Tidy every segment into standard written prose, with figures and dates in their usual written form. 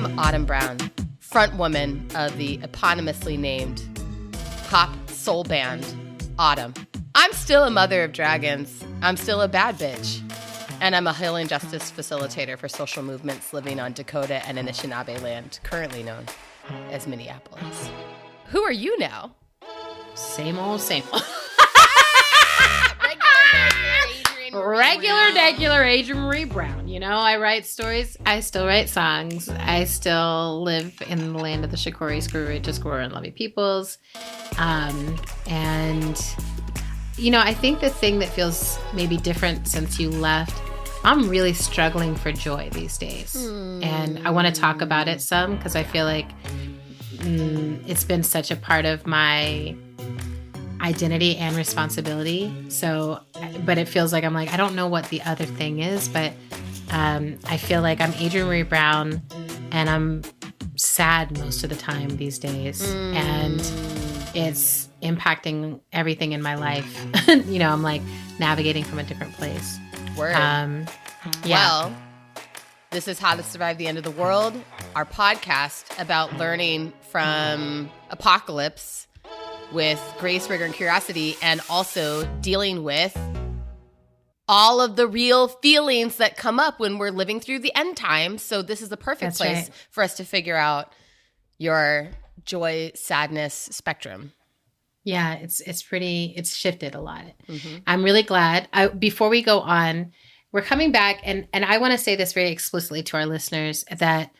I'm Autumn Brown, front woman of the eponymously named pop soul band, Autumn. I'm still a mother of dragons. I'm still a bad bitch. And I'm a healing justice facilitator for social movements living on Dakota and Anishinaabe land, currently known as Minneapolis. Who are you now? Same old, same old. Regular Adrienne Marie Brown. You know, I write stories. I still write songs. I still live in the land of the Shakori, Screw, Discord, and Lovey Peoples. And, you know, I think the thing that feels maybe different since you left, I'm really struggling for joy these days. And I want to talk about it some because I feel like it's been such a part of my identity and responsibility. So, but it feels like I'm like, I don't know what the other thing is, but I feel like I'm Adrienne Marie Brown and I'm sad most of the time these days. And it's impacting everything in my life. You know, I'm like navigating from a different place. Word. Yeah. Well, this is How to Survive the End of the World, our podcast about learning from apocalypse with grace, rigor, and curiosity, and also dealing with all of the real feelings that come up when we're living through the end times. So this is the perfect place for us to figure out your joy, sadness spectrum. Yeah, it's shifted a lot. I'm really glad. Before we go on, we're coming back, and I want to say this very explicitly to our listeners that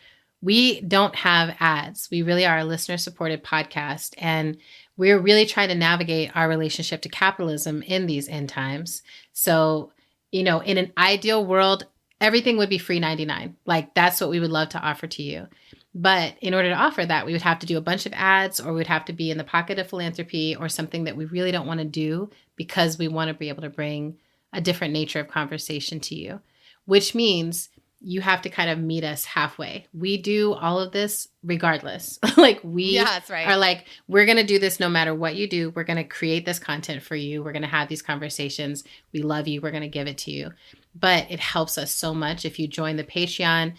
we don't have ads. We really are a listener-supported podcast, and we're really trying to navigate our relationship to capitalism in these end times. So, you know, in an ideal world, everything would be free 99. Like, that's what we would love to offer to you. But in order to offer that, we would have to do a bunch of ads, or we'd have to be in the pocket of philanthropy, or something that we really don't want to do because we want to be able to bring a different nature of conversation to you, which means you have to kind of meet us halfway. We do all of this regardless. Like that's right. are like, we're going to do this no matter what you do. We're going to create this content for you. We're going to have these conversations. We love you. We're going to give it to you. But it helps us so much if you join the Patreon,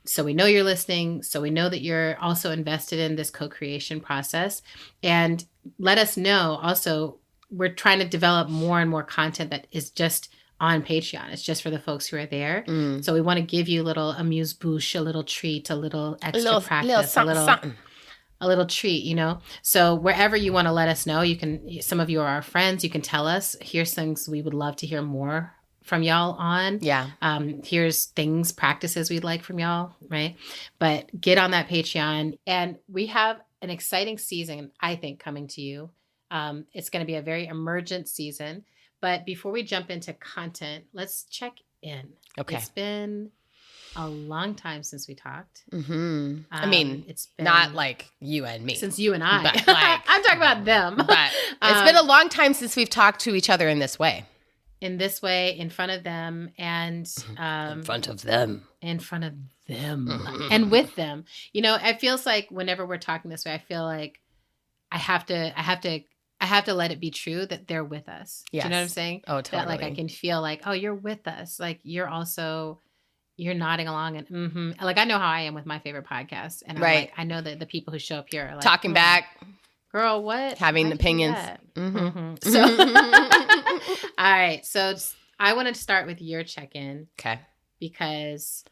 so we know you're listening, so we know that you're also invested in this co-creation process. And let us know also, we're trying to develop more and more content that is just on Patreon. It's just for the folks who are there. So we want to give you a little amuse-bouche, a little treat, a little extra practice, a little treat, you know? So wherever you want to let us know, you can, some of you are our friends, you can tell us, here's things we would love to hear more from y'all on. Yeah. Here's things, practices we'd like from y'all, right? But get on that Patreon. And we have an exciting season, I think, coming to you. It's going to be a very emergent season. But before we jump into content, let's check in. Okay. It's been a long time since we talked. I mean, it's been not like you and me. Since you and I. But like, I'm talking about them. But it's been a long time since we've talked to each other in this way. In this way, in front of them, and in front of them. And with them. You know, it feels like whenever we're talking this way, I feel like I have to let it be true that they're with us. Yes. Do you know what I'm saying? Oh, totally. That like I can feel like, oh, you're with us. Like you're nodding along and like I know how I am with my favorite podcast. And I'm like, I know that the people who show up here are like talking back. Girl, what? Having opinions. So all right. So I want to start with your check-in. Okay. Because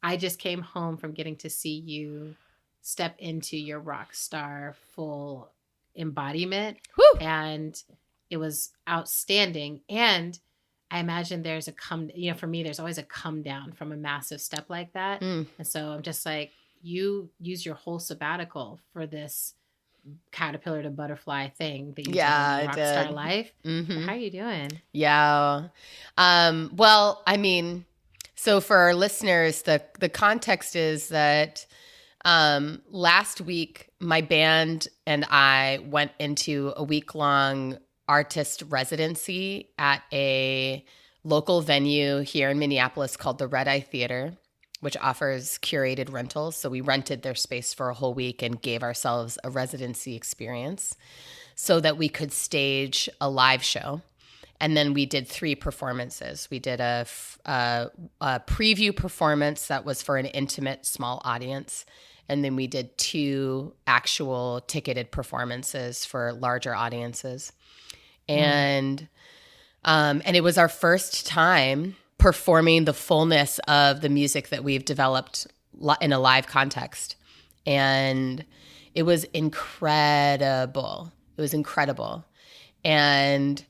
I just came home from getting to see you step into your rock star full embodiment. Woo! And it was outstanding. And I imagine there's for me, there's always a come down from a massive step like that. And so I'm just like, you use your whole sabbatical for this caterpillar to butterfly thing that you did in Rockstar Life. How are you doing? Yeah. Well, I mean, so for our listeners, the context is that last week my band and I went into a week-long artist residency at a local venue here in Minneapolis called the Red Eye Theater, which offers curated rentals. So we rented their space for a whole week and gave ourselves a residency experience so that we could stage a live show. And then we did 3 performances. We did a preview performance that was for an intimate small audience. And then we did 2 actual ticketed performances for larger audiences. And it was our first time performing the fullness of the music that we've developed in a live context. And it was incredible. It was incredible. And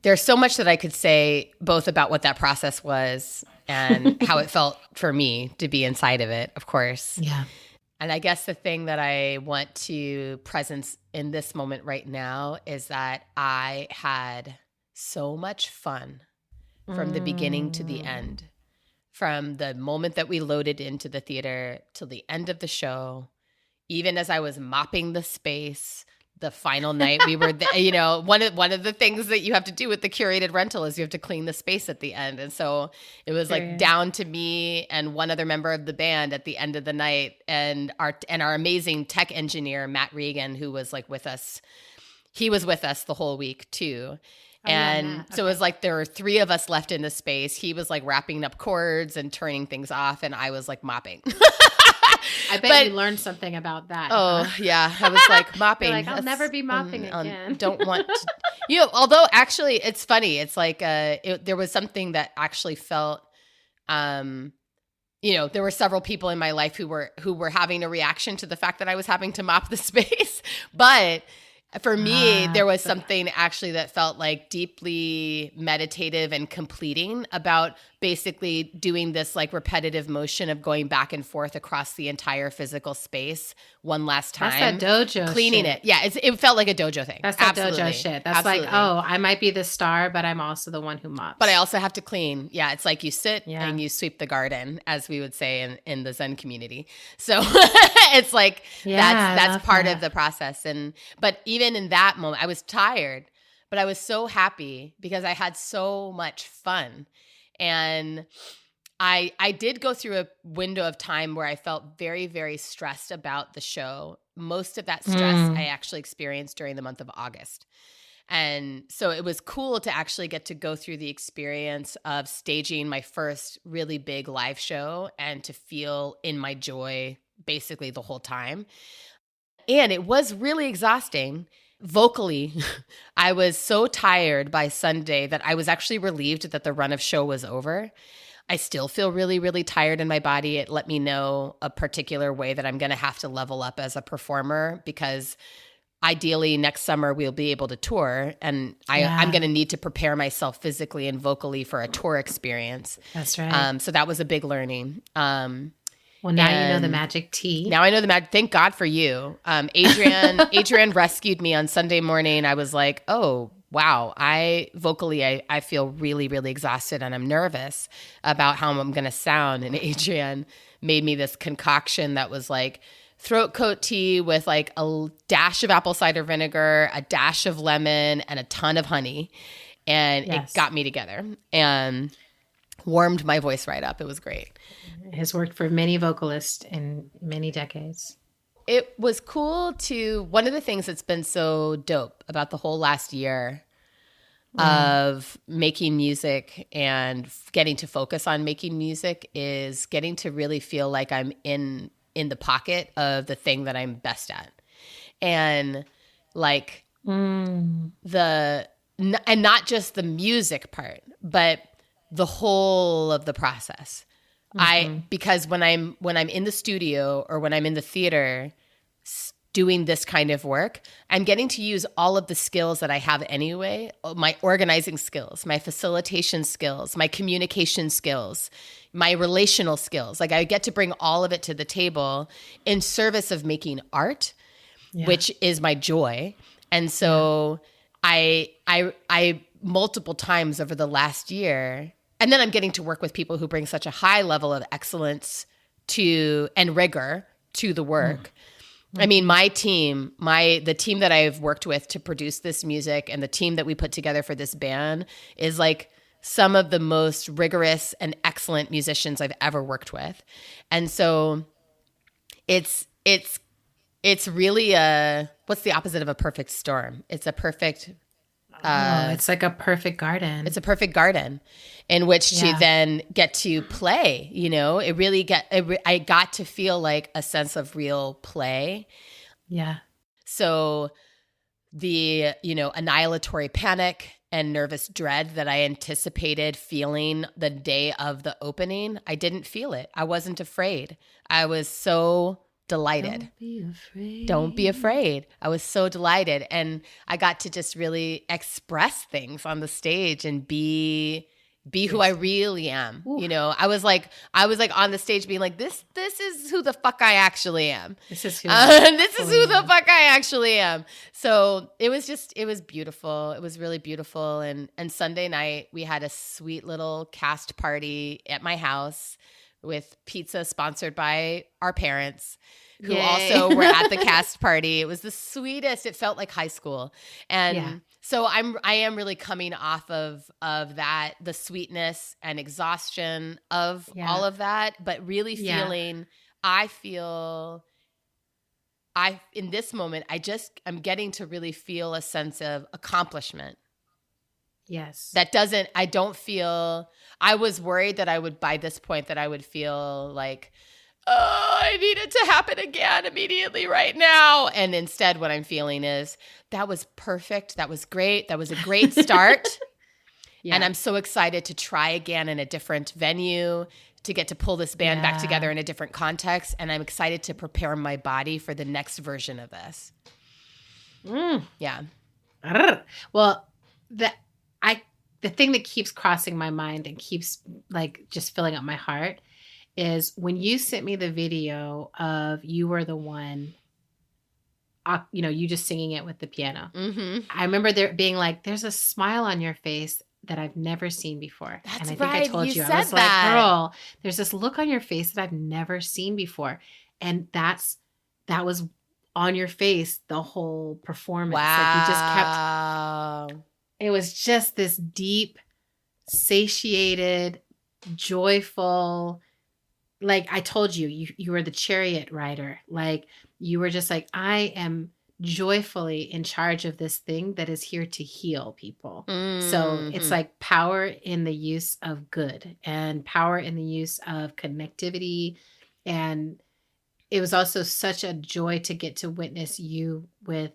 there's so much that I could say both about what that process was and how it felt for me to be inside of it, of course. Yeah. And I guess the thing that I want to presence in this moment right now is that I had so much fun from the beginning to the end. From the moment that we loaded into the theater till the end of the show, even as I was mopping the space, the final night we were there, you know, one of the things that you have to do with the curated rental is you have to clean the space at the end. And so it was like down to me and one other member of the band at the end of the night, and our amazing tech engineer, Matt Regan, who was like with us. He was with us the whole week too. So it was like there were 3 of us left in the space. He was like wrapping up cords and turning things off, and I was like mopping. I bet you learned something about that. Oh, yeah. I was like mopping. Like, I'll never be mopping again. Don't want to. You know, although actually it's funny. It's like there was something that actually felt, you know, there were several people in my life who were having a reaction to the fact that I was having to mop the space. But for me, there was something actually that felt like deeply meditative and completing about basically doing this like repetitive motion of going back and forth across the entire physical space one last time. That's that dojo cleaning shit. it. Yeah, it felt like a dojo thing. That's that Absolutely. dojo shit. That's Absolutely. like, oh, I might be the star, but I'm also the one who mops. But I also have to clean. Yeah, it's like you sit and you sweep the garden, as we would say in the Zen community. So it's like that's part of the process. But even in that moment, I was tired, but I was so happy because I had so much fun. And I did go through a window of time where I felt very, very stressed about the show. Most of that stress I actually experienced during the month of August. And so it was cool to actually get to go through the experience of staging my first really big live show and to feel in my joy basically the whole time. And it was really exhausting. Vocally, I was so tired by Sunday that I was actually relieved that the run of show was over. I still feel really, really tired in my body. It let me know a particular way that I'm going to have to level up as a performer, because ideally next summer we'll be able to tour, and I'm going to need to prepare myself physically and vocally for a tour experience. That's right. So that was a big learning. Well, now you know the magic tea. Now I know the magic. Thank God for you. Adrian rescued me on Sunday morning. I was like, oh, wow. I feel really, really exhausted, and I'm nervous about how I'm going to sound. And Adrian made me this concoction that was like throat coat tea with like a dash of apple cider vinegar, a dash of lemon, and a ton of honey. And it got me together and warmed my voice right up. It was great. Has worked for many vocalists in many decades. It was cool one of the things that's been so dope about the whole last year of making music and getting to focus on making music is getting to really feel like I'm in the pocket of the thing that I'm best at. And like and not just the music part, but the whole of the process. Because when I'm in the studio or when I'm in the theater doing this kind of work, I'm getting to use all of the skills that I have anyway, my organizing skills, my facilitation skills, my communication skills, my relational skills. Like I get to bring all of it to the table in service of making art, which is my joy. And so I multiple times over the last year. And then I'm getting to work with people who bring such a high level of excellence and rigor to the work. I mean, my team, the team that I've worked with to produce this music and the team that we put together for this band is like some of the most rigorous and excellent musicians I've ever worked with. And so it's really what's the opposite of a perfect storm? It's a perfect It's like a perfect garden. It's a perfect garden in which to Yeah. then get to play. I got to feel like a sense of real play. Yeah. So the, annihilatory panic and nervous dread that I anticipated feeling the day of the opening, I didn't feel it. I wasn't afraid. I was so delighted. Don't be afraid. Don't be afraid. I was so delighted. And I got to just really express things on the stage and be who I really am. Ooh. I was like on the stage being like, this is who the fuck I actually am. This is who the fuck I actually am. So it was beautiful. It was really beautiful. And Sunday night we had a sweet little cast party at my house with pizza sponsored by our parents, who Yay. also were at the cast party. It was the sweetest. It felt like high school. And so I am really coming off of that, the sweetness and exhaustion of all of that, but really feeling, in this moment, I'm getting to really feel a sense of accomplishment. Yes. I was worried that by this point that I would feel like, oh, I need it to happen again immediately right now. And instead what I'm feeling is, that was perfect. That was great. That was a great start. And I'm so excited to try again in a different venue, to get to pull this band back together in a different context. And I'm excited to prepare my body for the next version of this. Yeah. Well, the thing that keeps crossing my mind and keeps like just filling up my heart is when you sent me the video of You Were the One, you just singing it with the piano. Mm-hmm. I remember there being like, there's a smile on your face that I've never seen before. That's and I think right. I told you, You I was said that. like, girl, there's this look on your face that I've never seen before. And that was on your face the whole performance. Wow. Like you just kept, it was just this deep, satiated, joyful, like I told you, you were the chariot rider. Like you were just like, I am joyfully in charge of this thing that is here to heal people. Mm-hmm. So it's like power in the use of good and power in the use of connectivity. And it was also such a joy to get to witness you with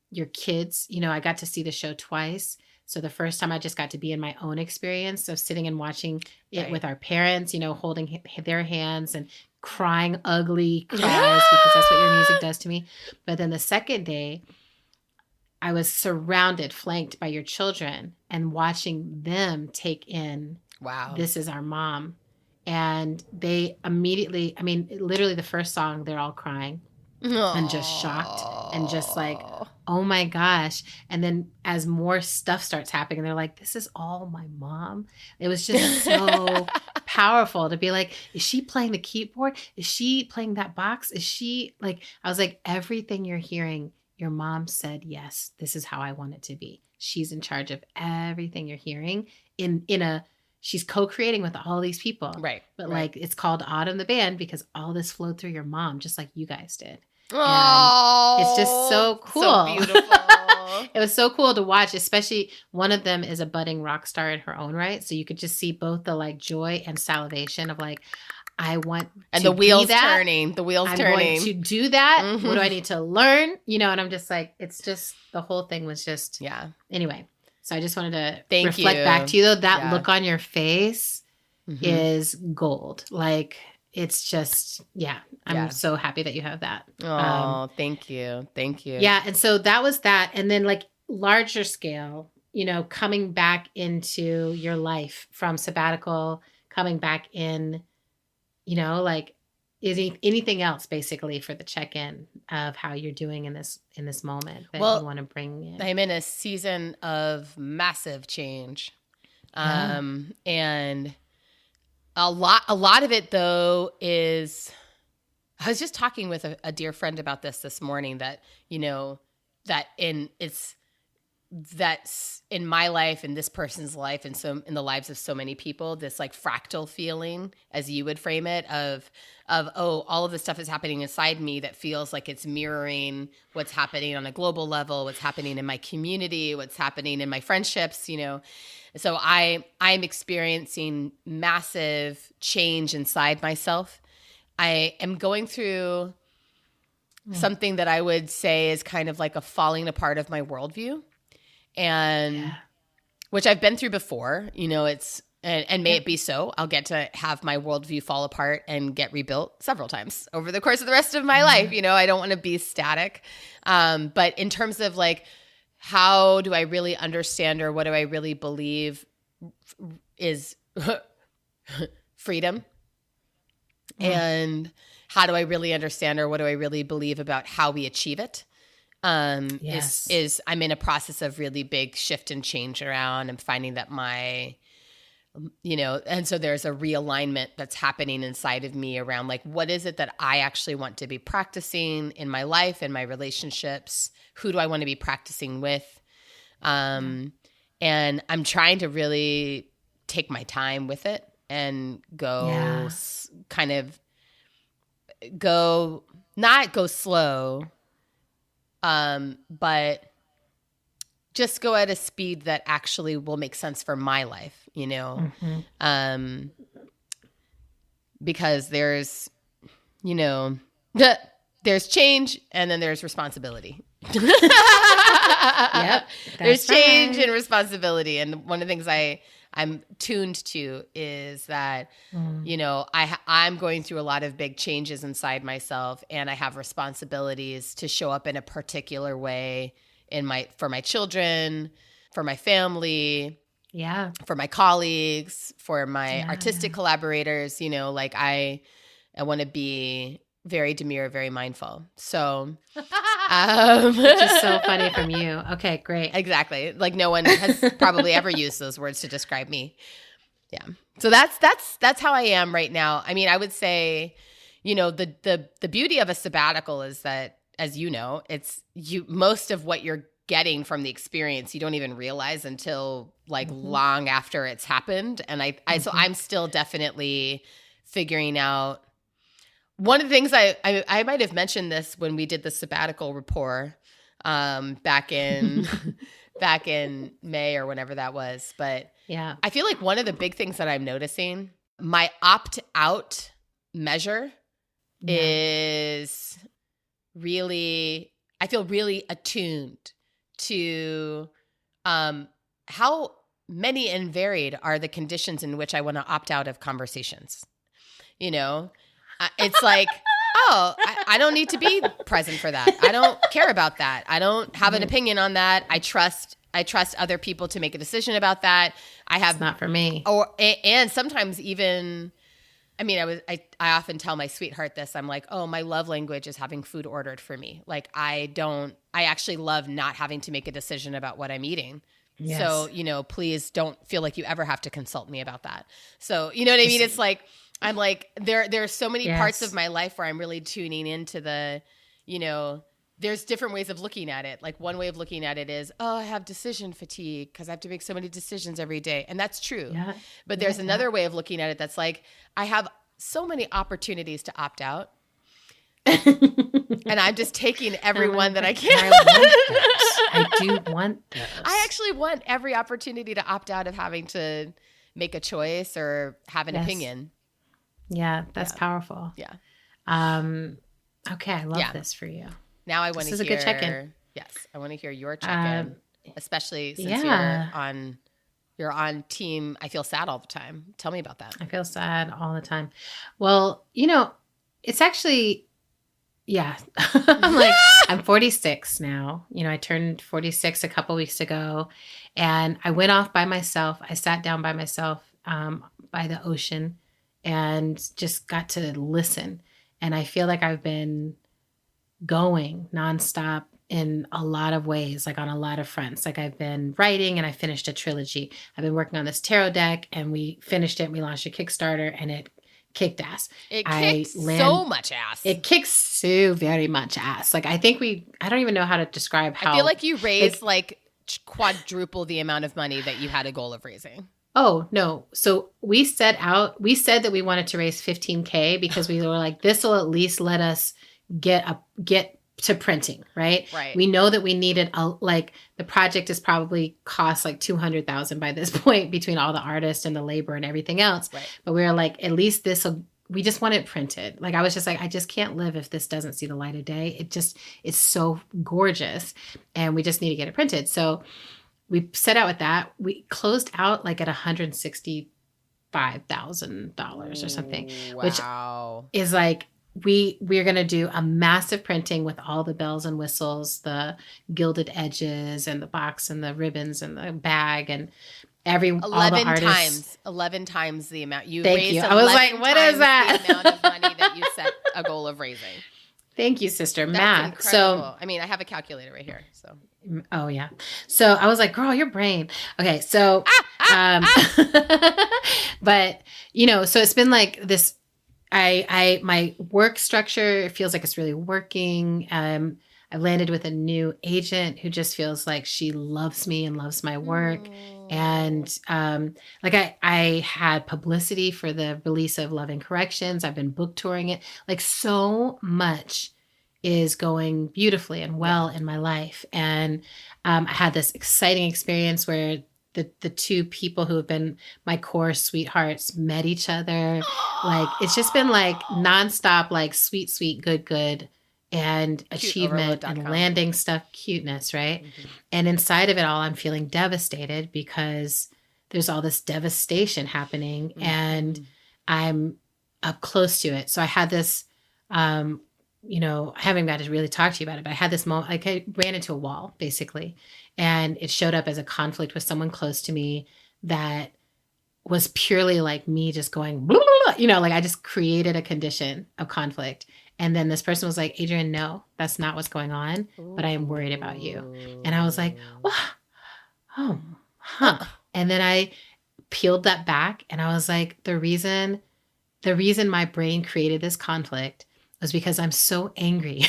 your kids. I got to see the show twice. So the first time I just got to be in my own experience of sitting and watching it with our parents, holding their hands and crying ugly cries because that's what your music does to me. But then the second day, I was flanked by your children and watching them take in, wow, this is our mom. And they immediately, literally the first song, they're all crying. And just shocked and just like, oh my gosh. And then as more stuff starts happening, they're like, this is all my mom. It was just so powerful to be like, is she playing the keyboard? Is she playing that box? Is she like, I was like, everything you're hearing, your mom said, yes, this is how I want it to be. She's in charge of everything you're hearing she's co-creating with all these people. Right. But like, it's called Autumn the Band because all this flowed through your mom, just like you guys did. Oh, it's just so cool. So beautiful. It was so cool to watch, especially one of them is a budding rock star in her own right. So you could just see both the like joy and salivation of like, I want and to the wheels be that. turning. The wheels I'm turning. going to do that. Mm-hmm. What do I need to learn? And I'm just like, it's just the whole thing was just Anyway, so I just wanted to reflect back to you though. That look on your face is gold. Like it's just I'm so happy that you have that. Oh, thank you. Yeah, and so that was that, and then like larger scale, coming back into your life from sabbatical, coming back in, like is anything else basically for the check-in of how you're doing in this moment that you want to bring in? I'm in a season of massive change. And a lot of it though is, I was just talking with a dear friend about this morning that, that's in my life and this person's life and so in the lives of so many people, this like fractal feeling, as you would frame it, of oh, all of this stuff is happening inside me that feels like it's mirroring what's happening on a global level, what's happening in my community, what's happening in my friendships, you know. So I'm experiencing massive change inside myself. I am going through something that I would say is kind of like a falling apart of my worldview. And which I've been through before, you know, it's, and may it be so, I'll get to have my worldview fall apart and get rebuilt several times over the course of the rest of my life. You know, I don't want to be static. But in terms of like, how do I really understand, or what do I really believe is freedom? And how do I really understand, or what do I really believe about how we achieve it? Is I'm in a process of really big shift and change around. I'm finding that my, you know, and so there's a realignment that's happening inside of me around like, what is it that I actually want to be practicing in my life, in my relationships? Who do I want to be practicing with? And I'm trying to really take my time with it and go kind of not go slow, but just go at a speed that actually will make sense for my life, you know? Because there's, you know, there's change and then there's responsibility. There's change and responsibility. And one of the things I'm tuned to is that, you know, I'm going through a lot of big changes inside myself, and I have responsibilities to show up in a particular way for my children, for my family, for my colleagues, for my artistic collaborators. You know, like I want to be very demure, very mindful. So, which is so funny from you. Okay, great. Exactly. Like no one has probably ever used those words to describe me. Yeah. So that's how I am right now. I mean, I would say, you know, the beauty of a sabbatical is that, as you know, it's most of what you're getting from the experience, you don't even realize until like long after it's happened. And so I'm still definitely figuring out. One of the things I might have mentioned this when we did the sabbatical rapport back in May or whenever that was. But yeah, I feel like one of the big things that I'm noticing, my opt-out measure is really, I feel really attuned to how many and varied are the conditions in which I want to opt out of conversations. You know? It's like, oh, I don't need to be present for that. I don't care about that. I don't have an opinion on that. I trust other people to make a decision about that. It's not for me. And sometimes even, I mean, I often tell my sweetheart this. I'm like, oh, my love language is having food ordered for me. Like I actually love not having to make a decision about what I'm eating. Yes. So, you know, please don't feel like you ever have to consult me about that. So, you know what I mean? It's like, I'm like, there are so many parts of my life where I'm really tuning into the, you know, there's different ways of looking at it. Like one way of looking at it is, oh, I have decision fatigue because I have to make so many decisions every day. And that's true. Yeah. But there's another way of looking at it that's like, I have so many opportunities to opt out. And I'm just taking every one that I can. I do want those. I actually want every opportunity to opt out of having to make a choice or have an opinion. Yeah, that's powerful. Yeah. Okay, I love this for you. Now I want to hear. This is a good check-in. Yes, I want to hear your check-in, especially since you're on team. I feel sad all the time. Tell me about that. I feel sad all the time. Well, you know, it's actually, I'm 46 now. You know, I turned 46 a couple weeks ago, and I went off by myself. I sat down by myself by the ocean and just got to listen. And I feel like I've been going nonstop in a lot of ways, like on a lot of fronts. Like I've been writing and I finished a trilogy. I've been working on this tarot deck and we finished it. We launched a Kickstarter and it kicked ass. It kicked so much ass. It kicks so very much ass. Like I don't even know how to describe how. I feel like you raised like quadruple the amount of money that you had a goal of raising? Oh, no. So we said that we wanted to raise 15K because we were like, this will at least let us get to printing, right? Right. We know that we needed the project is probably cost like 200,000 by this point between all the artists and the labor and everything else. Right. But we were like, at least we just want it printed. Like I was just like, I just can't live if this doesn't see the light of day. It's so gorgeous and we just need to get it printed. So we set out with that. We closed out like at $165,000 or something, wow. Which is like, we're going to do a massive printing with all the bells and whistles, the gilded edges and the box and the ribbons and the bag and all the artists. 11 times the amount you Thank raised. you. I was like, what is that? The amount of money that you set a goal of raising. Thank you, sister. That's Math. incredible. So, I mean, I have a calculator right here. So, oh yeah. So I was like, girl, your brain. Okay. So, but so it's been like this, my work structure feels like it's really working. I landed with a new agent who just feels like she loves me and loves my work. And I had publicity for the release of Love and Corrections. I've been book touring it. Like so much is going beautifully and well in my life. And I had this exciting experience where the two people who have been my core sweethearts met each other. Like it's just been like nonstop, like sweet, good. And achievement and landing stuff, cuteness, right? Mm-hmm. And inside of it all, I'm feeling devastated because there's all this devastation happening and I'm up close to it. So I had this, I haven't got to really talk to you about it, but I had this moment, like I ran into a wall basically, and it showed up as a conflict with someone close to me that was purely like me just going, blah, blah, blah. Like I just created a condition of conflict. And then this person was like, Adrienne, no, that's not what's going on, but I am worried about you. And I was like, oh, huh. And then I peeled that back and I was like, the reason my brain created this conflict was because I'm so angry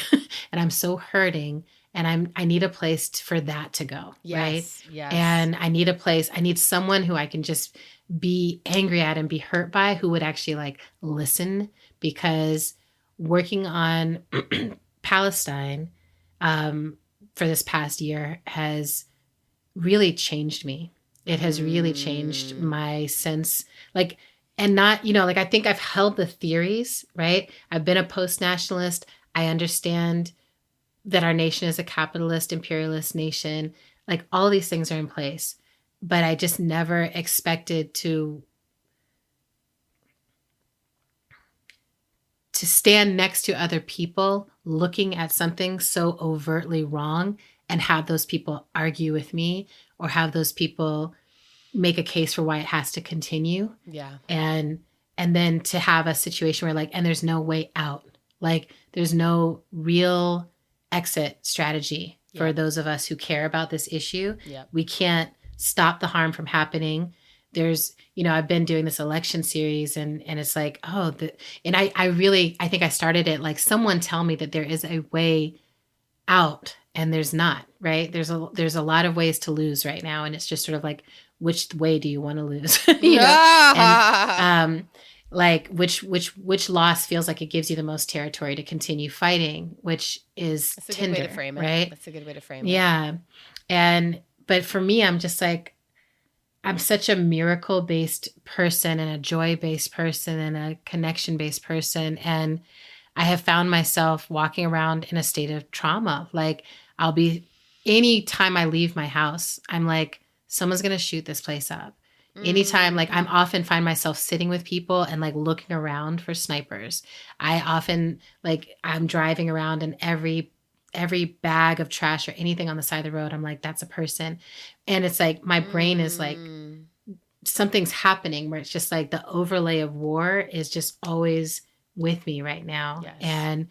and I'm so hurting and I need a place for that to go, right? Yes. And I need someone who I can just be angry at and be hurt by who would actually like listen, because working on Palestine for this past year has really changed me. It has really changed my sense, like, and not, like, I think I've held the theories, right? I've been a post-nationalist. I understand that our nation is a capitalist, imperialist nation. Like, all these things are in place. But I just never expected to stand next to other people looking at something so overtly wrong and have those people argue with me or have those people make a case for why it has to continue. Yeah. And then to have a situation where like, and there's no way out, like there's no real exit strategy for those of us who care about this issue. Yep. We can't stop the harm from happening. There's, I've been doing this election series and it's like, and I think I started it like someone tell me that there is a way out and there's not, right? There's a lot of ways to lose right now. And it's just sort of like, which way do you want to lose? And, like which loss feels like it gives you the most territory to continue fighting, which is That's a Tinder, good way to frame it. right? That's a good way to frame it. Yeah. But for me, I'm just like, I'm such a miracle-based person and a joy-based person and a connection-based person. And I have found myself walking around in a state of trauma. Like anytime I leave my house, I'm like, someone's going to shoot this place up. Anytime, like I'm often find myself sitting with people and like looking around for snipers. I often I'm driving around and every bag of trash or anything on the side of the road, I'm like, that's a person. And it's like, my brain is like, something's happening where it's just like the overlay of war is just always with me right now. Yes. And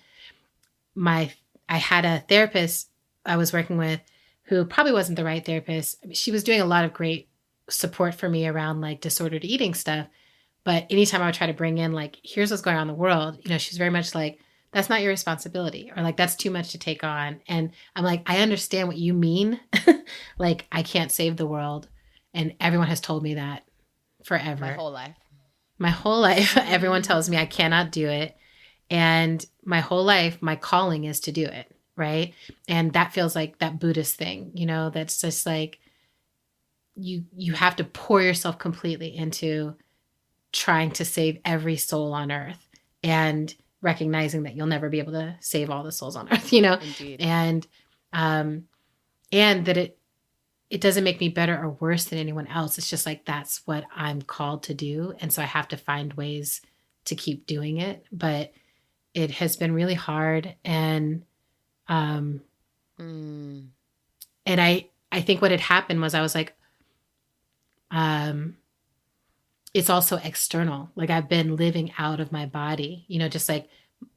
I had a therapist I was working with who probably wasn't the right therapist. She was doing a lot of great support for me around like disordered eating stuff. But anytime I would try to bring in like, here's what's going on in the world, she's very much like, that's not your responsibility, or like, that's too much to take on. And I'm like, I understand what you mean. Like, I can't save the world. And everyone has told me that forever. My whole life. My whole life, everyone tells me I cannot do it. And my whole life, my calling is to do it. Right. And that feels like that Buddhist thing, you know, that's just like, you have to pour yourself completely into trying to save every soul on earth, and recognizing that you'll never be able to save all the souls on earth, you know? Indeed. And that it doesn't make me better or worse than anyone else. It's just like, that's what I'm called to do. And so I have to find ways to keep doing it, but it has been really hard. And, and I think what had happened was I was like, it's also external. Like, I've been living out of my body, you know, just like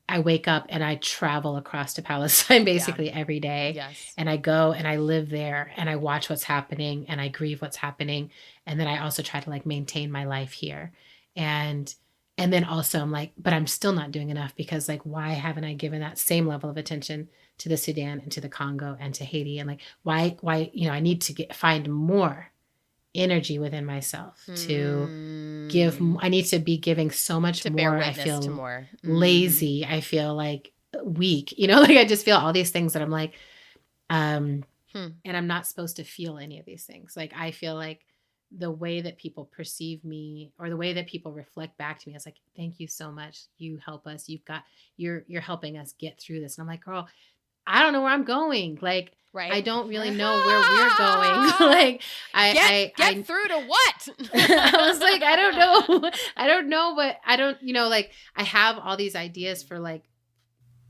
I wake up and I travel across to Palestine basically every day. Yes. And I go and I live there and I watch what's happening and I grieve what's happening. And then I also try to like maintain my life here. And then also I'm like, but I'm still not doing enough, because like, why haven't I given that same level of attention to the Sudan and to the Congo and to Haiti? And like, why, you know, I need to find more energy within myself to give. I need to be giving so much to more. Bear I witness feel to more. lazy. I feel like weak, you know, like I just feel all these things that I'm like, and I'm not supposed to feel any of these things. Like, I feel like the way that people perceive me, or the way that people reflect back to me, is like, thank you so much. You help us. You're helping us get through this. And I'm like, girl, I don't know where I'm going. Like, right. I don't really know where we're going. Like, get through to what? I was like, I don't know. I don't know, but I don't, you know, like, I have all these ideas for like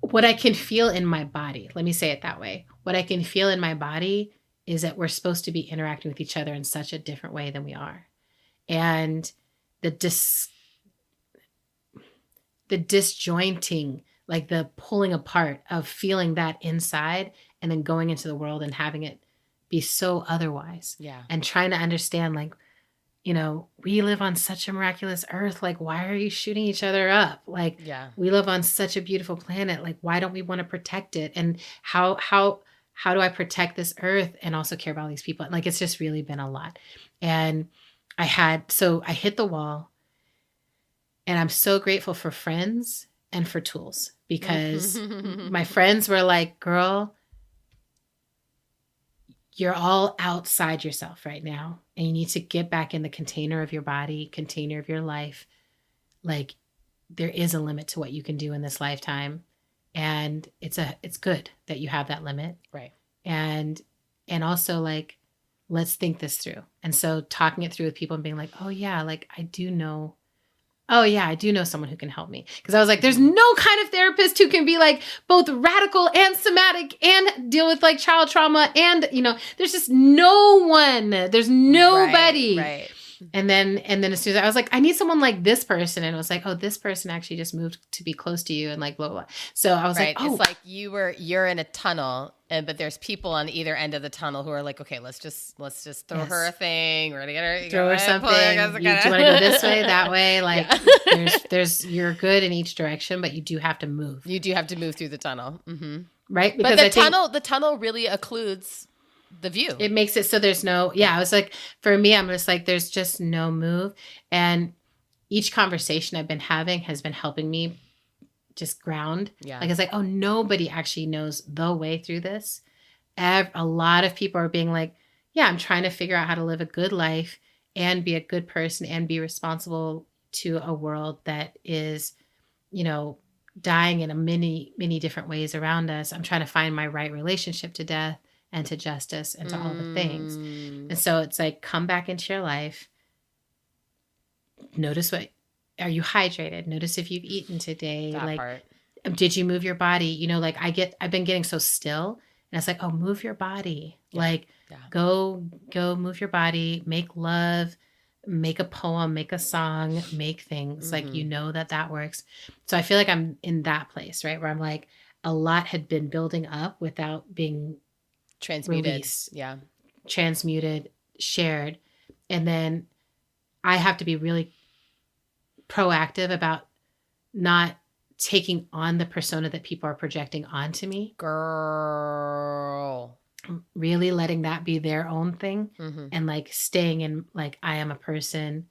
what I can feel in my body. Let me say it that way. What I can feel in my body is that we're supposed to be interacting with each other in such a different way than we are. And the disjointing, like the pulling apart of feeling that inside and then going into the world and having it be so otherwise. Yeah. And trying to understand, like, you know, we live on such a miraculous earth. Like, why are you shooting each other up? Like, we live on such a beautiful planet. Like, why don't we want to protect it? And how do I protect this earth and also care about all these people? Like, it's just really been a lot. And I hit the wall, and I'm so grateful for friends and for tools, because my friends were like, girl, you're all outside yourself right now, and you need to get back in the container of your body, container of your life. Like, there is a limit to what you can do in this lifetime. And it's good that you have that limit. Right. And also, like, let's think this through. And so talking it through with people and being like, oh yeah, like, I do know someone who can help me. Because I was like, there's no kind of therapist who can be like both radical and somatic and deal with like child trauma. And, you know, there's just no one. There's nobody. Right. And then as soon as I was like, I need someone like this person. And it was like, oh, this person actually just moved to be close to you and like blah, blah, blah. So I was like, oh. It's like you're in a tunnel, but there's people on either end of the tunnel who are like, okay, let's just throw her a thing. We're going to get her. Throw her something. Do you want to go this way, that way? Like, there's you're good in each direction, but you do have to move. You do have to move through the tunnel. Mm-hmm. Right? Because the tunnel really occludes the view. It makes it so there's no, I was like, for me, I'm just like, there's just no move. And each conversation I've been having has been helping me just ground. Yeah. Like, it's like, oh, nobody actually knows the way through this. A lot of people are being like, yeah, I'm trying to figure out how to live a good life and be a good person and be responsible to a world that is, you know, dying in a many, many different ways around us. I'm trying to find my right relationship to death and to justice and to all the things. And so it's like, come back into your life. Notice are you hydrated? Notice if you've eaten today. That like, part. Did you move your body? You know, like I've been getting so still, and it's like, oh, move your body. Yeah. Like, go move your body, make love, make a poem, make a song, make things. Like, you know that works. So I feel like I'm in that place, right? Where I'm like, a lot had been building up without being transmuted. Released, transmuted, shared. And then I have to be really proactive about not taking on the persona that people are projecting onto me. Girl. Really letting that be their own thing, Mm-hmm. and like staying in like I am a person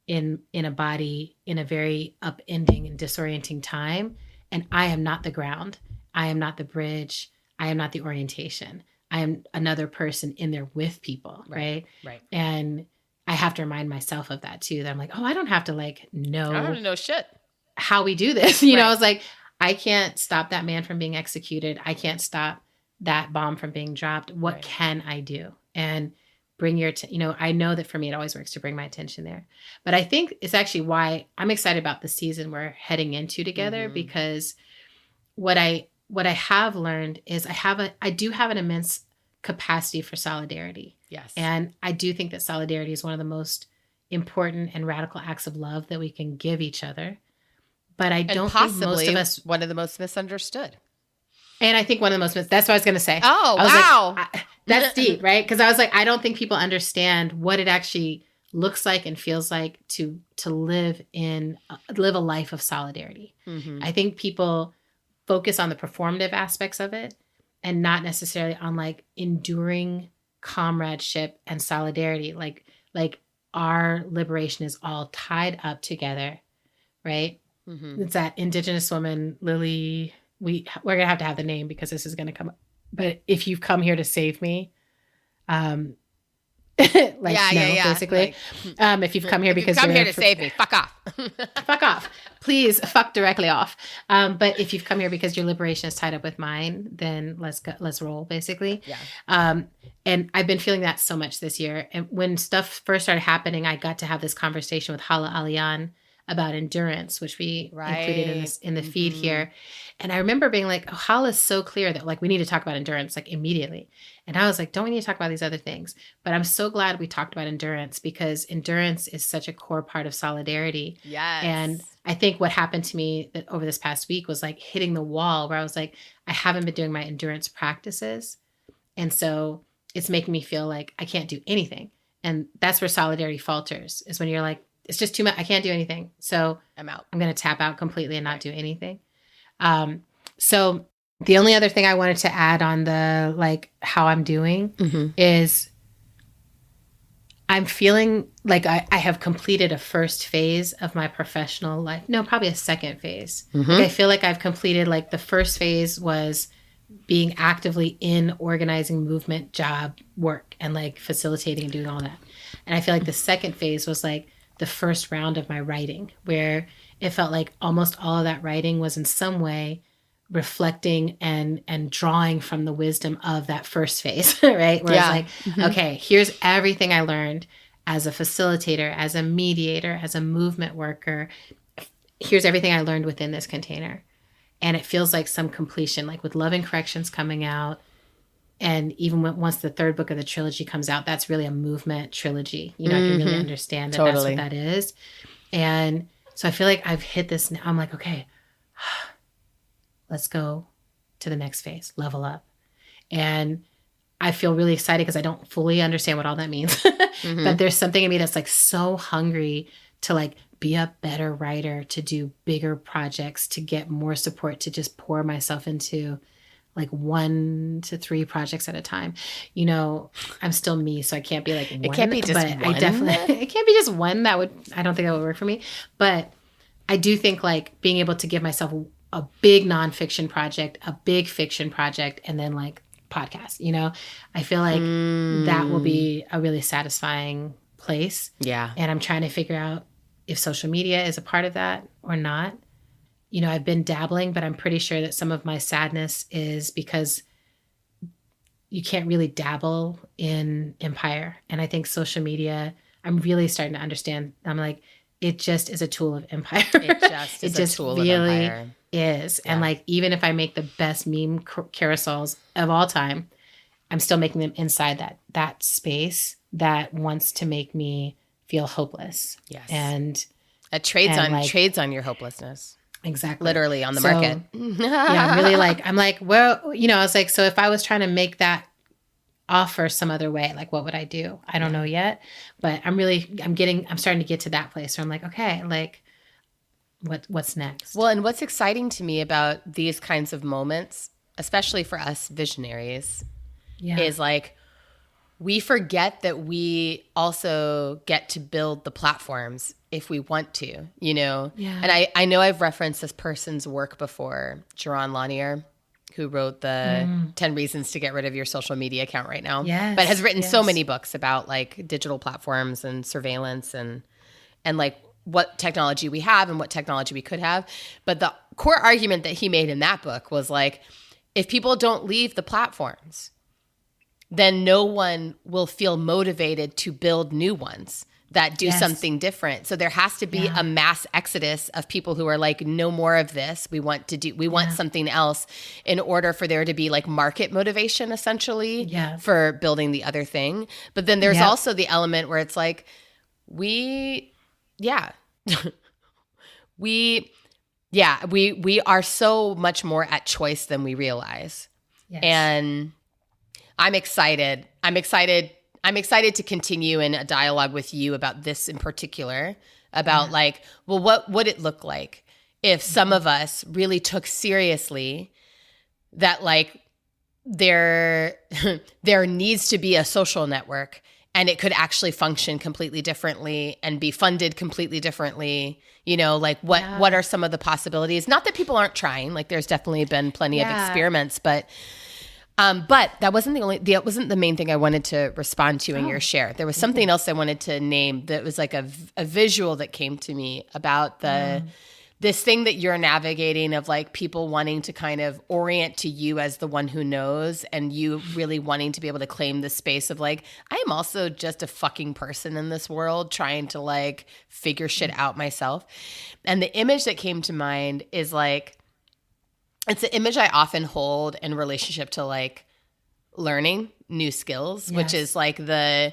in a body in a very upending and disorienting time, and I am not the ground. I am not the bridge. I am not the orientation. I am another person in there with people, right? Right. And I have to remind myself of that too. That I'm like, oh, I don't have to like I don't have know to know shit. how we do this. You know, Right. I was like, I can't stop that man from being executed. I can't stop that bomb from being dropped. What Right. can I do? And bring your, you know, I know that for me, it always works to bring my attention there. But I think it's actually why I'm excited about the season we're heading into together, Mhm. because what I have learned is I do have an immense capacity for solidarity. Yes. And I do think that solidarity is one of the most important and radical acts of love that we can give each other. But I don't think most of us, one of the most misunderstood. and I think one of the most, that's what I was going to say. Oh, I was wow. like, that's deep, right? Because I was like, I don't think people understand what it actually looks like and feels like to live a life of solidarity. Mhm. I think people focus on the performative aspects of it and not necessarily on like enduring comradeship and solidarity. Like our liberation is all tied up together, right? Mhm. It's that Indigenous woman, Lily. We're gonna have to have the name because this is gonna come up. But if you've come here to save me, basically. Like, If you've come here if because you've come you're here to save me, fuck off. fuck off. Please fuck directly off. But if you've come here because your liberation is tied up with mine, then let's roll, basically. Yeah. And I've been feeling that so much this year. And when stuff first started happening, I got to have this conversation with Hala Alian about endurance, which we included in the feed here. And I remember being like, oh, Hala is so clear that like we need to talk about endurance like immediately. And I was like, don't we need to talk about these other things? But I'm so glad we talked about endurance, because endurance is such a core part of solidarity. Yes. And I think what happened to me over this past week was like hitting the wall where I was like, I haven't been doing my endurance practices. And so it's making me feel like I can't do anything. And that's where solidarity falters, is when you're like, it's just too much. I can't do anything. So I'm out. I'm going to tap out completely and not do anything. So the only other thing I wanted to add on the, like, how I'm doing is I'm feeling like I have completed a first phase of my professional life. No, probably a second phase. Like, I feel like I've completed, like, the first phase was being actively in organizing movement, job, work, and like facilitating and doing all that. And I feel like the second phase was like the first round of my writing, where it felt like almost all of that writing was in some way reflecting and drawing from the wisdom of that first phase, right? Where it's like, okay, here's everything I learned as a facilitator, as a mediator, as a movement worker. Here's everything I learned within this container. And it feels like some completion, like with Love and Corrections coming out. And even once the third book of the trilogy comes out, that's really a movement trilogy. You know, I can really understand that that's what that is. And so I feel like I've hit this now. I'm like, okay, let's go to the next phase, level up. And I feel really excited because I don't fully understand what all that means. But there's something in me that's like so hungry to like be a better writer, to do bigger projects, to get more support, to just pour myself into like 1 to 3 projects at a time. You know, I'm still me, so I can't be like one. It can't be just one. I definitely, it can't be just one. I don't think that would work for me. But I do think like being able to give myself a big nonfiction project, a big fiction project, and then like podcast, you know, I feel like that will be a really satisfying place. Yeah. And I'm trying to figure out if social media is a part of that or not. You know, I've been dabbling, but I'm pretty sure that some of my sadness is because you can't really dabble in empire. And I think social media, I'm really starting to understand. I'm like, it just is a tool of empire. It just is a tool of empire. Is. Yeah. And like, even if I make the best meme carousels of all time, I'm still making them inside that space that wants to make me feel hopeless. Yes. And it trades on your hopelessness. Exactly. Literally on the market. Yeah, I'm really like, well, you know, I was like, so if I was trying to make that offer some other way, like what would I do? I don't know yet, but I'm starting to get to that place where I'm like, okay, like what's next. Well, and what's exciting to me about these kinds of moments, especially for us visionaries, is like we forget that we also get to build the platforms if we want to, you know? Yeah. And I know I've referenced this person's work before, Jaron Lanier, who wrote the 10 Reasons to Get Rid of Your Social Media Account right now, but has written so many books about like digital platforms and surveillance and like what technology we have and what technology we could have. But the core argument that he made in that book was like, if people don't leave the platforms, then no one will feel motivated to build new ones that do something different. So there has to be a mass exodus of people who are like, no more of this. We want something else, in order for there to be like market motivation essentially for building the other thing. But then there's also the element where it's like, we are so much more at choice than we realize. And I'm excited to continue in a dialogue with you about this in particular, about like, well, what would it look like if some of us really took seriously that like there needs to be a social network, and it could actually function completely differently and be funded completely differently. You know, like what are some of the possibilities? Not that people aren't trying, like there's definitely been plenty of experiments, but that wasn't the main thing I wanted to respond to in your share. There was something else I wanted to name that was like a visual that came to me about this thing that you're navigating of like people wanting to kind of orient to you as the one who knows, and you really wanting to be able to claim the space of like, I am also just a fucking person in this world trying to like figure shit out myself. And the image that came to mind is like, it's an image I often hold in relationship to like learning new skills, which is like I'm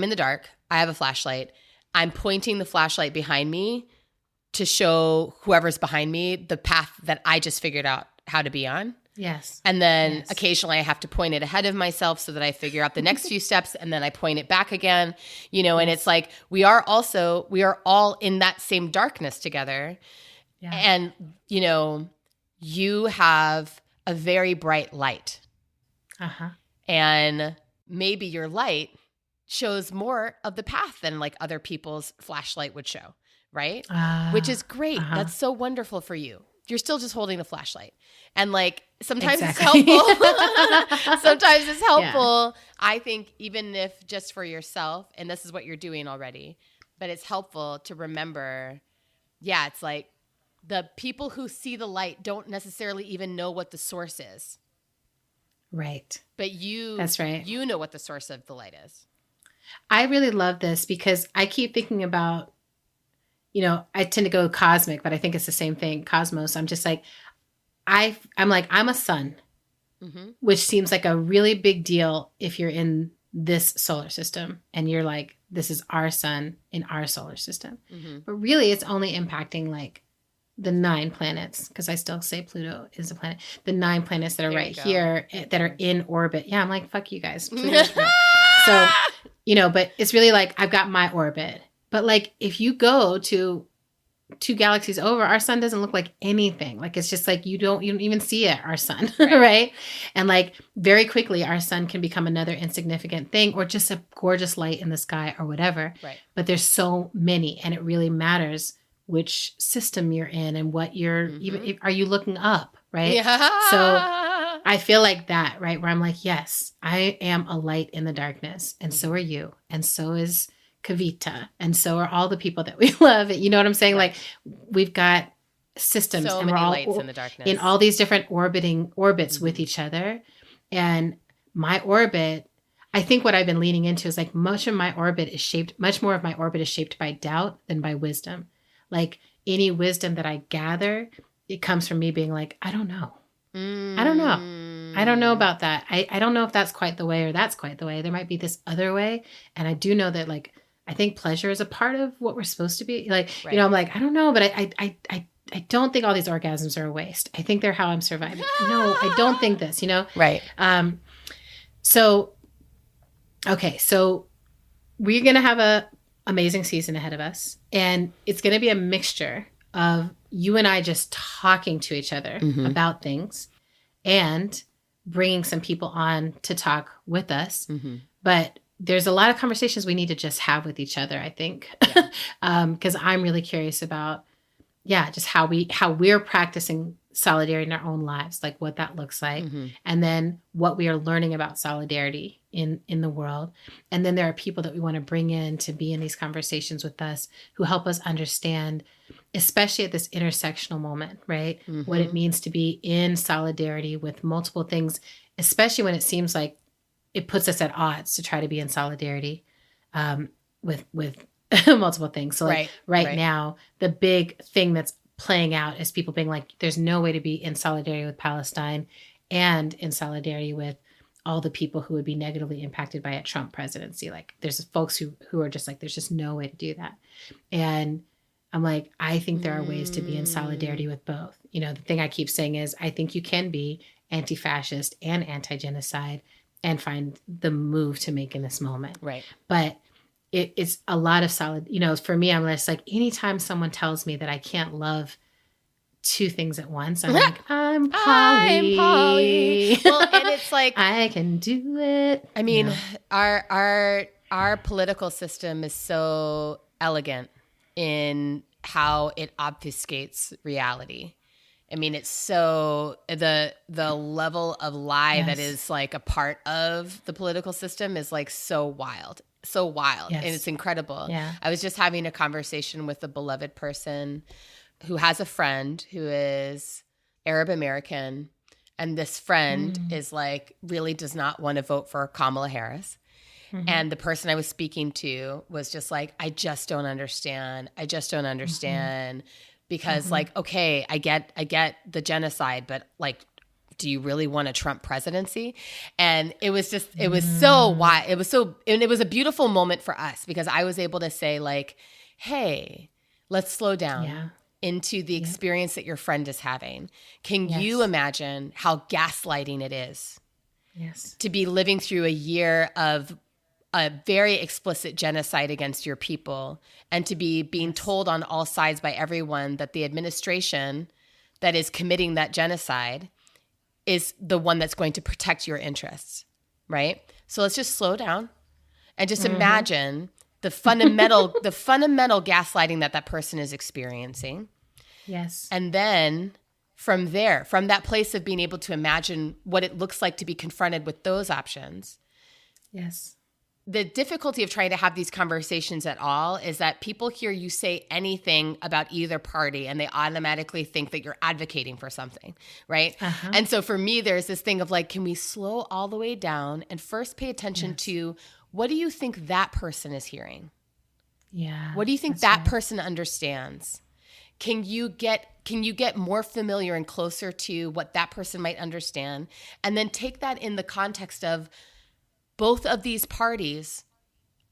in the dark. I have a flashlight. I'm pointing the flashlight behind me to show whoever's behind me the path that I just figured out how to be on. Yes. And then occasionally I have to point it ahead of myself so that I figure out the next few steps, and then I point it back again, you know, and it's like we are all in that same darkness together. Yeah. And, you know, you have a very bright light. And maybe your light shows more of the path than like other people's flashlight would show, right? Which is great. That's so wonderful for you. You're still just holding a flashlight. And like sometimes it's helpful. Sometimes it's helpful. I think even if just for yourself, and this is what you're doing already, but it's helpful to remember, it's like, the people who see the light don't necessarily even know what the source is. Right. But that's right. You know what the source of the light is. I really love this because I keep thinking about, you know, I tend to go cosmic, but I think it's the same thing, cosmos. I'm just like, I'm a sun, which seems like a really big deal if you're in this solar system and you're like, this is our sun in our solar system. But really it's only impacting like the 9 planets, because I still say Pluto is a planet, the 9 planets that are right here that are in orbit. Yeah, I'm like, fuck you guys. So, you know, but it's really like, I've got my orbit. But like, if you go to 2 galaxies over, our sun doesn't look like anything. Like, it's just like, you don't even see it, our sun, right? And like, very quickly, our sun can become another insignificant thing, or just a gorgeous light in the sky or whatever. Right. But there's so many, and it really matters which system you're in and what you're even, are you looking up, right? Yeah. So I feel like that, right? Where I'm like, yes, I am a light in the darkness, and so are you, and so is Kavita, and so are all the people that we love. You know what I'm saying? Right. Like, we've got systems, so and many we're all lights in the darkness, in all these different orbits with each other. And my orbit, I think what I've been leaning into is like, much more of my orbit is shaped by doubt than by wisdom. Like, any wisdom that I gather, it comes from me being like, I don't know. I don't know. I don't know about that. I don't know if that's quite the way or that's quite the way. There might be this other way. And I do know that, like, I think pleasure is a part of what we're supposed to be. Like, you know, I'm like, I don't know, but I don't think all these orgasms are a waste. I think they're how I'm surviving. No, I don't think this, you know? Right. So we're going to have amazing season ahead of us. And it's going to be a mixture of you and I just talking to each other about things and bringing some people on to talk with us. But there's a lot of conversations we need to just have with each other, I think, because I'm really curious about, just how we're practicing solidarity in our own lives, like what that looks like, and then what we are learning about solidarity in the world. And then there are people that we want to bring in to be in these conversations with us who help us understand, especially at this intersectional moment, right? What it means to be in solidarity with multiple things, especially when it seems like it puts us at odds to try to be in solidarity with multiple things. So right now, the big thing that's playing out is people being like, there's no way to be in solidarity with Palestine and in solidarity with all the people who would be negatively impacted by a Trump presidency. Like there's folks who are just like, there's just no way to do that. And I'm like, I think there are ways to be in solidarity with both. You know, the thing I keep saying is I think you can be anti-fascist and anti-genocide and find the move to make in this moment. Right. But it's a lot of solid, you know, for me, I'm just like, anytime someone tells me that I can't love two things at once, I'm like, I'm Polly. Well, and it's like, I can do it. I mean, our political system is so elegant in how it obfuscates reality. I mean, it's so the level of lie that is like a part of the political system is like so wild. And it's incredible. I was just having a conversation with a beloved person who has a friend who is Arab American, and this friend is like really does not want to vote for Kamala Harris. And the person I was speaking to was just like, I just don't understand. Because like, okay, I get the genocide, but like, do you really want a Trump presidency? And it was just, it was so wild. And it was a beautiful moment for us because I was able to say like, hey, let's slow down into the experience that your friend is having. Can you imagine how gaslighting it is to be living through a year of a very explicit genocide against your people and to be being told on all sides by everyone that the administration that is committing that genocide is the one that's going to protect your interests, right? So let's just slow down and just imagine the fundamental gaslighting that person is experiencing. Yes. And then from there, from that place of being able to imagine what it looks like to be confronted with those options. Yes. The difficulty of trying to have these conversations at all is that people hear you say anything about either party and they automatically think that you're advocating for something, right? And so for me, there's this thing of like, can we slow all the way down and first pay attention to what do you think that person is hearing? Yeah. What do you think that person understands? Can you get more familiar and closer to what that person might understand? And then take that in the context of both of these parties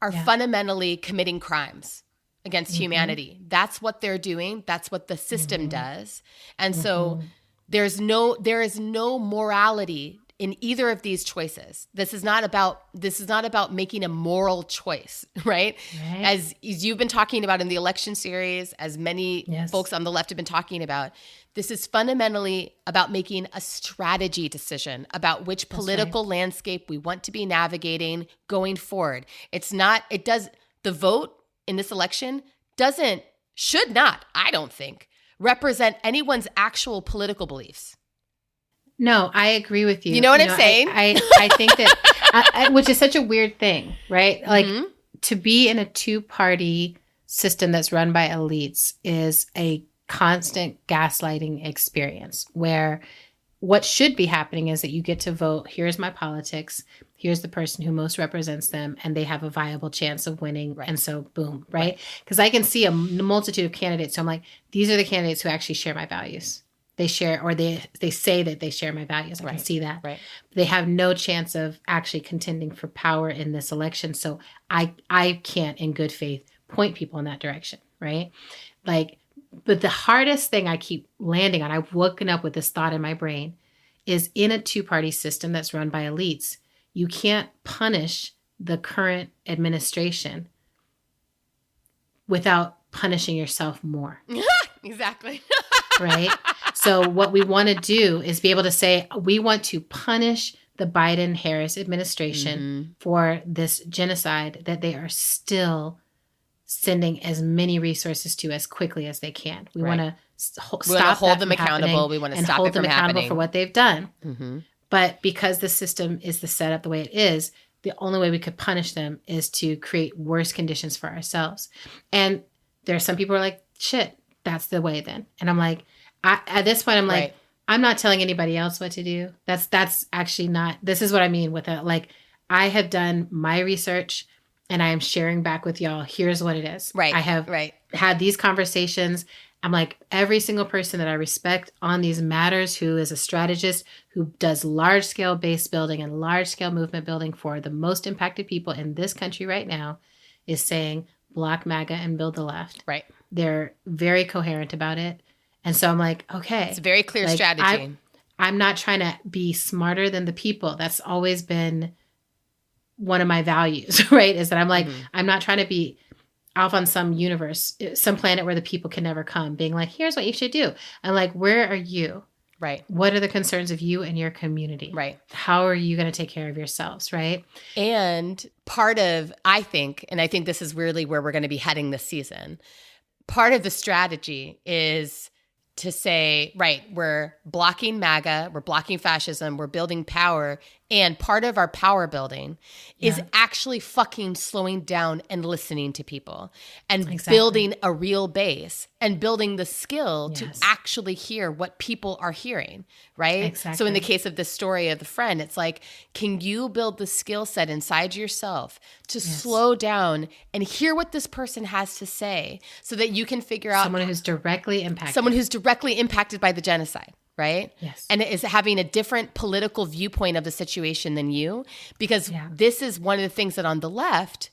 are fundamentally committing crimes against humanity. That's what they're doing. That's what the system does. And so there is no morality in either of these choices. This is not about making a moral choice, right? As you've been talking about in the election series, as many folks on the left have been talking about, this is fundamentally about making a strategy decision about which political landscape we want to be navigating going forward. The vote in this election should not, I don't think, represent anyone's actual political beliefs. No, I agree with you. You know what I'm saying? I think that, which is such a weird thing, right? Like to be in a two-party system that's run by elites is a constant gaslighting experience where what should be happening is that you get to vote, here's my politics, here's the person who most represents them, and they have a viable chance of winning. And so boom, right? Because I can see a multitude of candidates. So I'm like, these are the candidates who actually share my values. They share, or they say that they share my values. I can see that. They have no chance of actually contending for power in this election. So I can't in good faith point people in that direction, right? Like, but the hardest thing I keep landing on, I've woken up with this thought in my brain, is in a two-party system that's run by elites, you can't punish the current administration without punishing yourself more. Exactly. Right? So what we want to do is be able to say, we want to punish the Biden-Harris administration for this genocide that they are still sending as many resources to as quickly as they can. We want to hold them accountable. We want to stop it from happening for what they've done. But because the system is set up the way it is, the only way we could punish them is to create worse conditions for ourselves. And there are some people who are like, shit, that's the way then. And I'm like, at this point, I'm like, I'm not telling anybody else what to do. That's actually not, this is what I mean with it. Like, I have done my research and I am sharing back with y'all. Here's what it is. Right. I have had these conversations. I'm like, every single person that I respect on these matters who is a strategist, who does large scale base building and large scale movement building for the most impacted people in this country right now, is saying block MAGA and build the left. Right. They're very coherent about it. And so I'm like, okay. It's a very clear strategy. I'm not trying to be smarter than the people. That's always been one of my values, right? Is that I'm like, I'm not trying to be off on some universe, some planet where the people can never come, being like, here's what you should do. I'm like, where are you? Right. What are the concerns of you and your community? Right. How are you going to take care of yourselves? Right. And part of, I think this is really where we're going to be heading this season. Part of the strategy is to say, right, we're blocking MAGA, we're blocking fascism, we're building power. And part of our power building is actually fucking slowing down and listening to people and building a real base and building the skill to actually hear what people are hearing, right? Exactly. So in the case of this story of the friend, it's like, can you build the skill set inside yourself to slow down and hear what this person has to say so that you can figure out someone who's directly impacted by the genocide. Right? Yes. And it is having a different political viewpoint of the situation than you, because this is one of the things that on the left,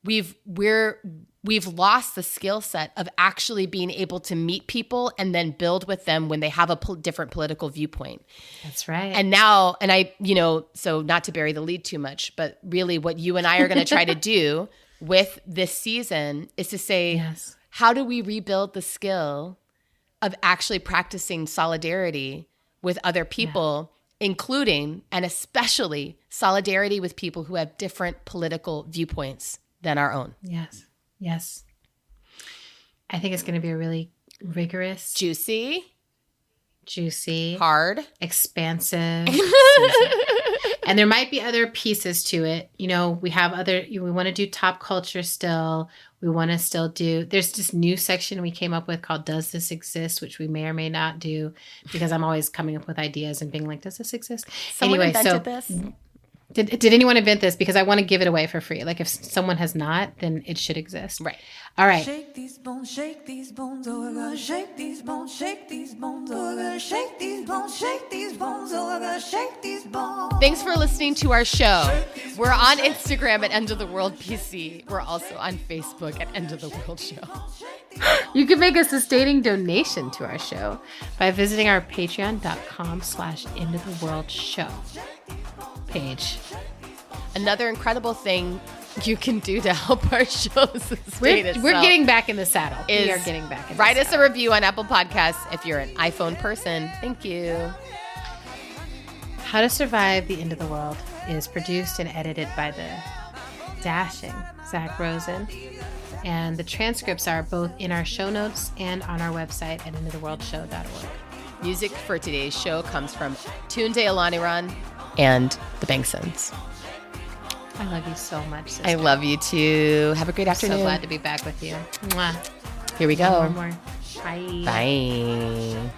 we've lost the skill set of actually being able to meet people and then build with them when they have a different political viewpoint. That's right. And now, and I, so not to bury the lead too much, but really what you and I are going to try to do with this season is to say, how do we rebuild the skill of actually practicing solidarity with other people, including and especially solidarity with people who have different political viewpoints than our own. Yes. Yes. I think it's going to be a really rigorous, juicy, hard, expansive season. And there might be other pieces to it. We want to do top culture still. We want to still do, there's this new section we came up with called Does This Exist? Which we may or may not do, because I'm always coming up with ideas and being like, does this exist? Someone invented this? Did anyone invent this? Because I want to give it away for free. Like, if someone has not, then it should exist. Right. All right. Shake these bones, oh, we're gonna shake these bones, oh, we're gonna shake these bones, oh, we're gonna shake these bones. Thanks for listening to our show. We're on Instagram at End of the World PC. We're also on Facebook at End of the World Show. You can make a sustaining donation to our show by visiting our patreon.com/End of the World Show page. Another incredible thing you can do to help our show sustain itself. We're getting back in the saddle. We are getting back in the saddle. Write us a review on Apple Podcasts if you're an iPhone person. Thank you. How to Survive the End of the World is produced and edited by the dashing Zach Rosen. And the transcripts are both in our show notes and on our website at endoftheworldshow.org. Music for today's show comes from Tunde Alaniran and the Bangsons. I love you so much, sister. I love you too. Have a great afternoon. So glad to be back with you. Mwah. Here we go. More. Bye. Bye.